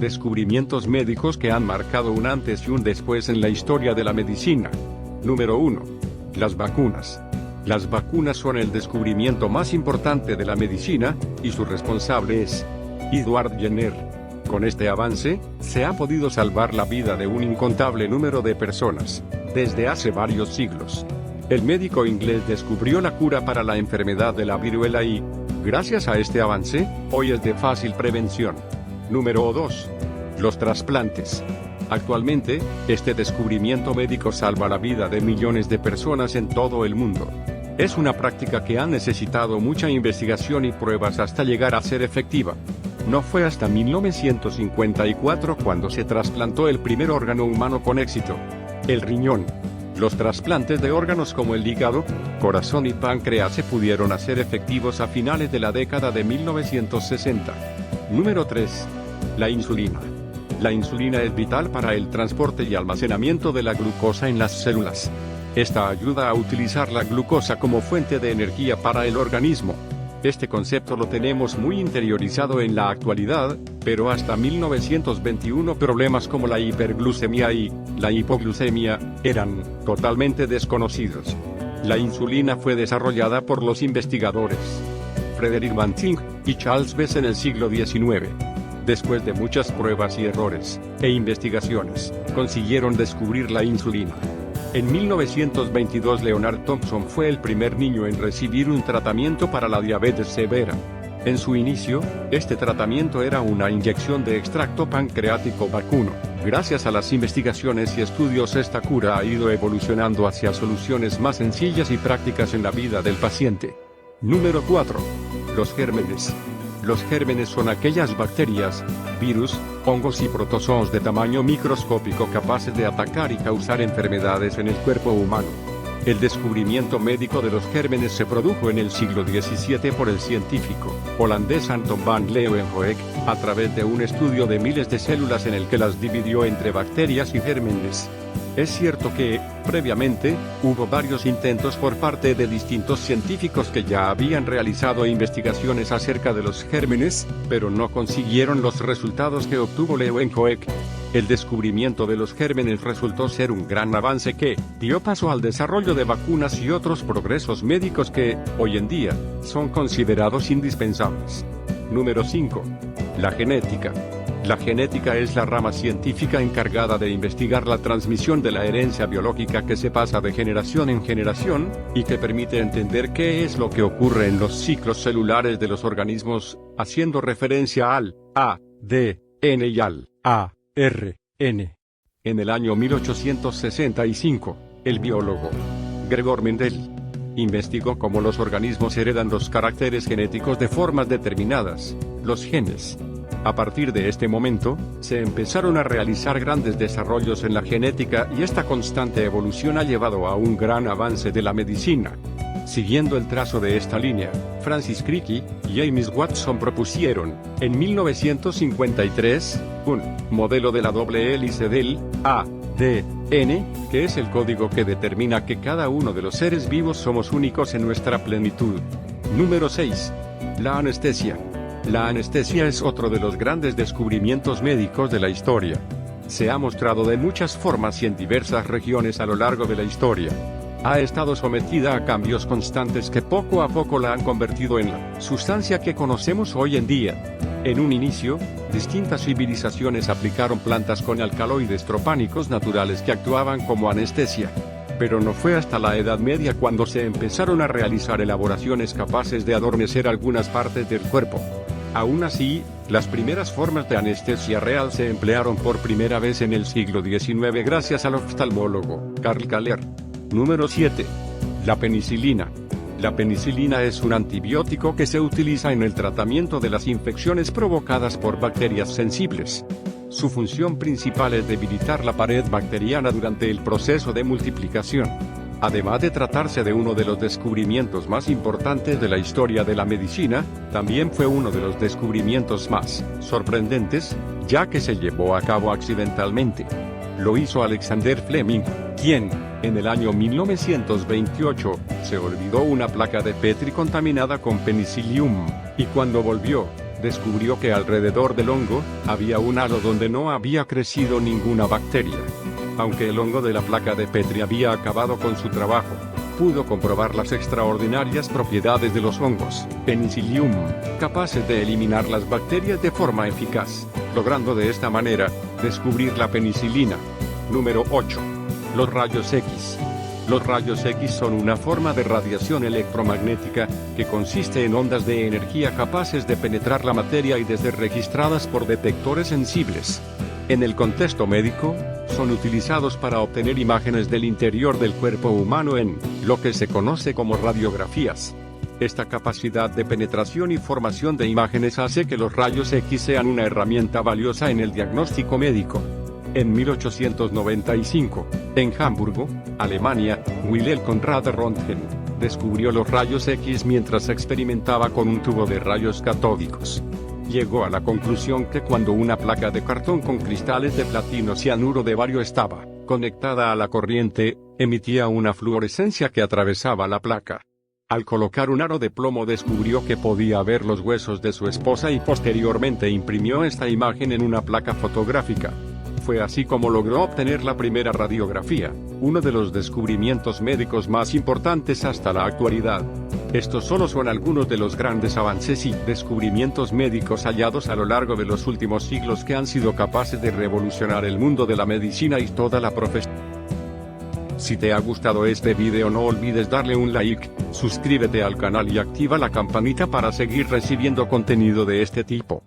Descubrimientos médicos que han marcado un antes y un después en la historia de la medicina. Número 1. Las vacunas. Las vacunas son el descubrimiento más importante de la medicina, y su responsable es Edward Jenner. Con este avance, se ha podido salvar la vida de un incontable número de personas, desde hace varios siglos. El médico inglés descubrió la cura para la enfermedad de la viruela y, gracias a este avance, hoy es de fácil prevención. Número 2. Los trasplantes. Actualmente, este descubrimiento médico salva la vida de millones de personas en todo el mundo. Es una práctica que ha necesitado mucha investigación y pruebas hasta llegar a ser efectiva. No fue hasta 1954 cuando se trasplantó el primer órgano humano con éxito: el riñón. Los trasplantes de órganos como el hígado, corazón y páncreas se pudieron hacer efectivos a finales de la década de 1960. Número 3. La insulina. La insulina es vital para el transporte y almacenamiento de la glucosa en las células. Esta ayuda a utilizar la glucosa como fuente de energía para el organismo. Este concepto lo tenemos muy interiorizado en la actualidad, pero hasta 1921 problemas como la hiperglucemia y la hipoglucemia eran totalmente desconocidos. La insulina fue desarrollada por los investigadores Frederick Banting y Charles Bess en el siglo XIX. Después de muchas pruebas y errores e investigaciones, consiguieron descubrir la insulina. En 1922 Leonard Thompson fue el primer niño en recibir un tratamiento para la diabetes severa. En su inicio, este tratamiento era una inyección de extracto pancreático vacuno. Gracias a las investigaciones y estudios, esta cura ha ido evolucionando hacia soluciones más sencillas y prácticas en la vida del paciente. Número 4. Los gérmenes. Los gérmenes son aquellas bacterias, virus, hongos y protozoos de tamaño microscópico capaces de atacar y causar enfermedades en el cuerpo humano. El descubrimiento médico de los gérmenes se produjo en el siglo XVII por el científico holandés Anton van Leeuwenhoek, a través de un estudio de miles de células en el que las dividió entre bacterias y gérmenes. Es cierto que, previamente, hubo varios intentos por parte de distintos científicos que ya habían realizado investigaciones acerca de los gérmenes, pero no consiguieron los resultados que obtuvo Leeuwenhoek. El descubrimiento de los gérmenes resultó ser un gran avance que dio paso al desarrollo de vacunas y otros progresos médicos que, hoy en día, son considerados indispensables. Número 5. La genética. La genética es la rama científica encargada de investigar la transmisión de la herencia biológica que se pasa de generación en generación, y que permite entender qué es lo que ocurre en los ciclos celulares de los organismos, haciendo referencia al ADN y al ARN. En el año 1865, el biólogo Gregor Mendel investigó cómo los organismos heredan los caracteres genéticos de formas determinadas, los genes. A partir de este momento, se empezaron a realizar grandes desarrollos en la genética, y esta constante evolución ha llevado a un gran avance de la medicina. Siguiendo el trazo de esta línea, Francis Crick y James Watson propusieron, en 1953, un modelo de la doble hélice del ADN, que es el código que determina que cada uno de los seres vivos somos únicos en nuestra plenitud. Número 6. La anestesia. La anestesia es otro de los grandes descubrimientos médicos de la historia. Se ha mostrado de muchas formas y en diversas regiones a lo largo de la historia. Ha estado sometida a cambios constantes que poco a poco la han convertido en la sustancia que conocemos hoy en día. En un inicio, distintas civilizaciones aplicaron plantas con alcaloides tropánicos naturales que actuaban como anestesia. Pero no fue hasta la Edad Media cuando se empezaron a realizar elaboraciones capaces de adormecer algunas partes del cuerpo. Aún así, las primeras formas de anestesia real se emplearon por primera vez en el siglo XIX gracias al oftalmólogo Karl Kahler. Número 7. La penicilina. La penicilina es un antibiótico que se utiliza en el tratamiento de las infecciones provocadas por bacterias sensibles. Su función principal es debilitar la pared bacteriana durante el proceso de multiplicación. Además de tratarse de uno de los descubrimientos más importantes de la historia de la medicina, también fue uno de los descubrimientos más sorprendentes, ya que se llevó a cabo accidentalmente. Lo hizo Alexander Fleming, quien, en el año 1928, se olvidó una placa de Petri contaminada con penicillium, y cuando volvió, descubrió que alrededor del hongo, había un halo donde no había crecido ninguna bacteria. Aunque el hongo de la placa de Petri había acabado con su trabajo, pudo comprobar las extraordinarias propiedades de los hongos Penicillium, capaces de eliminar las bacterias de forma eficaz, logrando de esta manera, descubrir la penicilina. Número 8. Los rayos X. Los rayos X son una forma de radiación electromagnética, que consiste en ondas de energía capaces de penetrar la materia y de ser registradas por detectores sensibles. En el contexto médico, son utilizados para obtener imágenes del interior del cuerpo humano en lo que se conoce como radiografías. Esta capacidad de penetración y formación de imágenes hace que los rayos X sean una herramienta valiosa en el diagnóstico médico. En 1895, en Hamburgo, Alemania, Wilhelm Conrad Röntgen descubrió los rayos X mientras experimentaba con un tubo de rayos catódicos. Llegó a la conclusión que cuando una placa de cartón con cristales de platino cianuro de bario estaba conectada a la corriente, emitía una fluorescencia que atravesaba la placa. Al colocar un aro de plomo descubrió que podía ver los huesos de su esposa y posteriormente imprimió esta imagen en una placa fotográfica. Fue así como logró obtener la primera radiografía, uno de los descubrimientos médicos más importantes hasta la actualidad. Estos solo son algunos de los grandes avances y descubrimientos médicos hallados a lo largo de los últimos siglos que han sido capaces de revolucionar el mundo de la medicina y toda la profesión. Si te ha gustado este video no olvides darle un like, suscríbete al canal y activa la campanita para seguir recibiendo contenido de este tipo.